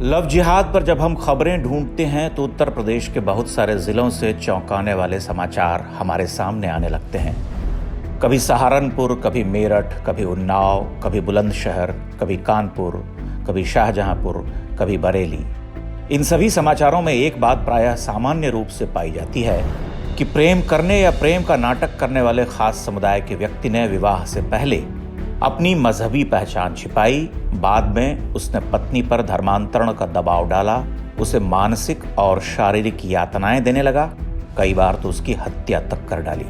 Love जिहाद पर जब हम खबरें ढूंढते हैं तो उत्तर प्रदेश के बहुत सारे जिलों से चौंकाने वाले समाचार हमारे सामने आने लगते हैं। कभी सहारनपुर, कभी मेरठ, कभी उन्नाव, कभी बुलंदशहर, कभी कानपुर, कभी शाहजहांपुर, कभी बरेली। इन सभी समाचारों में एक बात प्रायः सामान्य रूप से पाई जाती है कि प्रेम करने या प्रेम का नाटक करने वाले खास समुदाय के व्यक्ति ने विवाह से पहले अपनी मजहबी पहचान छिपाई, बाद में उसने पत्नी पर धर्मांतरण का दबाव डाला, उसे मानसिक और शारीरिक यातनाएं देने लगा, कई बार तो उसकी हत्या तक कर डाली।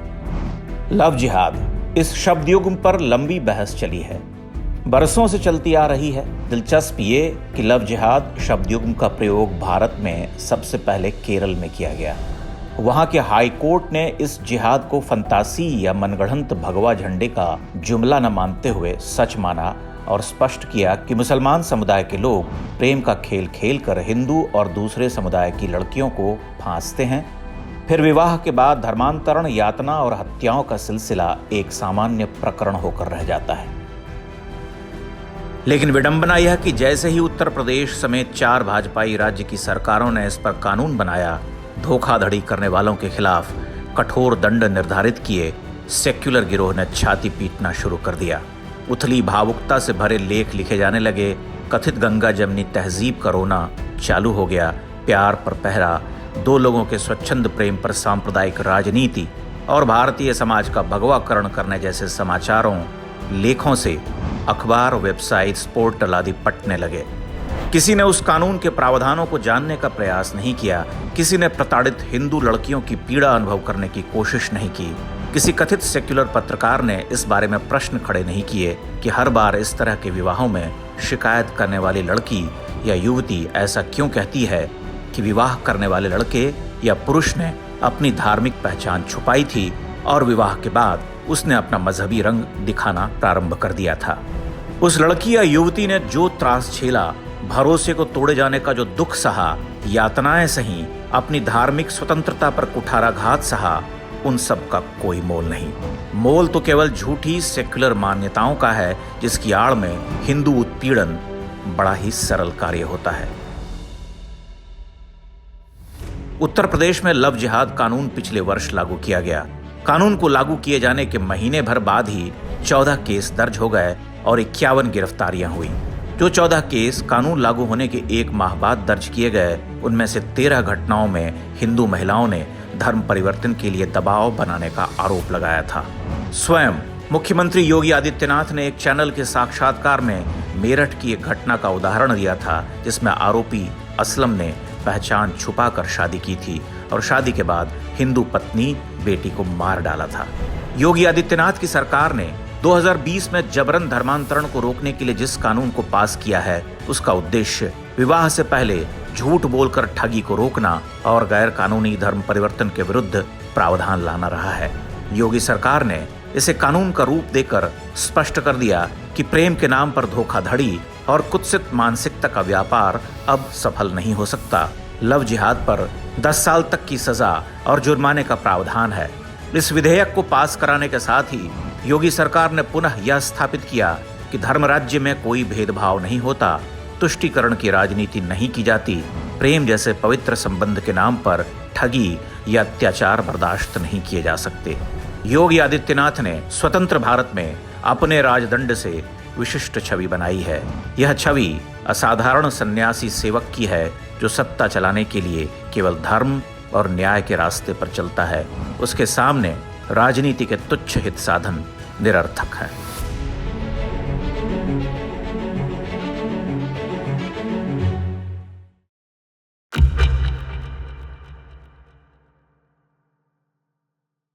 लव जिहाद, इस शब्द युग पर लंबी बहस चली है, बरसों से चलती आ रही है। दिलचस्प ये कि लव जिहाद शब्द युग का प्रयोग भारत में सबसे पहले केरल में किया गया। वहां के हाई कोर्ट ने इस जिहाद को फंतासी या मनगढ़ंत भगवा झंडे का जुमला न मानते हुए सच माना और स्पष्ट किया कि मुसलमान समुदाय के लोग प्रेम का खेल खेल कर हिंदू और दूसरे समुदाय की लड़कियों को फांसते हैं, फिर विवाह के बाद धर्मांतरण, यातना और हत्याओं का सिलसिला एक सामान्य प्रकरण होकर रह जाता है। लेकिन विडंबना यह कि जैसे ही उत्तर प्रदेश समेत 4 भाजपाई राज्य की सरकारों ने इस पर कानून बनाया, धोखाधड़ी करने वालों के खिलाफ कठोर दंड निर्धारित किए, सेक्युलर गिरोह ने छाती पीटना शुरू कर दिया। उथली भावुकता से भरे लेख लिखे जाने लगे, कथित गंगा जमनी तहजीब का रोना चालू हो गया, प्यार पर पहरा, 2 लोगों के स्वच्छंद प्रेम पर सांप्रदायिक राजनीति और भारतीय समाज का भगवाकरण करने जैसे समाचारों, लेखों से अखबार, वेबसाइट्स, पोर्टल आदि पटने लगे। किसी ने उस कानून के प्रावधानों को जानने का प्रयास नहीं किया, किसी ने प्रताड़ित हिंदू लड़कियों की पीड़ा अनुभव करने की कोशिश नहीं की, किसी कथित सेक्युलर पत्रकार ने इस बारे में प्रश्न खड़े नहीं किए कि हर बार इस तरह के विवाहों में शिकायत करने वाली लड़की या युवती ऐसा क्यों कहती है कि विवाह करने वाले लड़के या पुरुष ने अपनी धार्मिक पहचान छुपाई थी और विवाह के बाद उसने अपना मजहबी रंग दिखाना प्रारंभ कर दिया था। उस लड़की या युवती ने जो त्रास झेला, भरोसे को तोड़े जाने का जो दुख सहा, यातनाएं सही, अपनी धार्मिक स्वतंत्रता पर कुठाराघात सहा, उन सब का कोई मोल नहीं। मोल तो केवल झूठी सेक्युलर मान्यताओं का है, जिसकी आड़ में हिंदू उत्पीड़न बड़ा ही सरल कार्य होता है। उत्तर प्रदेश में लव जिहाद कानून पिछले वर्ष लागू किया गया। कानून को लागू किए जाने के महीने भर बाद ही 14 केस दर्ज हो गए और 51 गिरफ्तारियां हुई। जो 14 केस कानून लागू होने के 1 माह बाद दर्ज किए गए, उनमें से 13 घटनाओं में हिंदू महिलाओं ने धर्म परिवर्तन के लिए दबाव बनाने का आरोप लगाया था। स्वयं मुख्यमंत्री योगी आदित्यनाथ ने एक चैनल के साक्षात्कार में मेरठ की एक घटना का उदाहरण दिया था, जिसमें आरोपी असलम ने पहचान छुपाकर शादी की थी और शादी के बाद हिंदू पत्नी बेटी को मार डाला था। योगी आदित्यनाथ की सरकार ने 2020 में जबरन धर्मांतरण को रोकने के लिए जिस कानून को पास किया है, उसका उद्देश्य विवाह से पहले झूठ बोलकर ठगी को रोकना और गैर कानूनी धर्म परिवर्तन के विरुद्ध प्रावधान लाना रहा है। योगी सरकार ने इसे कानून का रूप देकर स्पष्ट कर दिया कि प्रेम के नाम पर धोखाधड़ी और कुत्सित मानसिकता का व्यापार अब सफल नहीं हो सकता। लव जिहाद पर 10 साल तक की सजा और जुर्माने का प्रावधान है। इस विधेयक को पास कराने के साथ ही योगी सरकार ने पुनः यह स्थापित किया कि धर्म राज्य में कोई भेदभाव नहीं होता, तुष्टीकरण की राजनीति नहीं की जाती, प्रेम जैसे पवित्र संबंध के नाम पर ठगी या अत्याचार बर्दाश्त नहीं किए जा सकते। योगी आदित्यनाथ ने स्वतंत्र भारत में अपने राजदंड से विशिष्ट छवि बनाई है। यह छवि असाधारण सन्यासी सेवक की है, जो सत्ता चलाने के लिए केवल धर्म और न्याय के रास्ते पर चलता है। उसके सामने राजनीति के तुच्छ हित साधन निरर्थक है।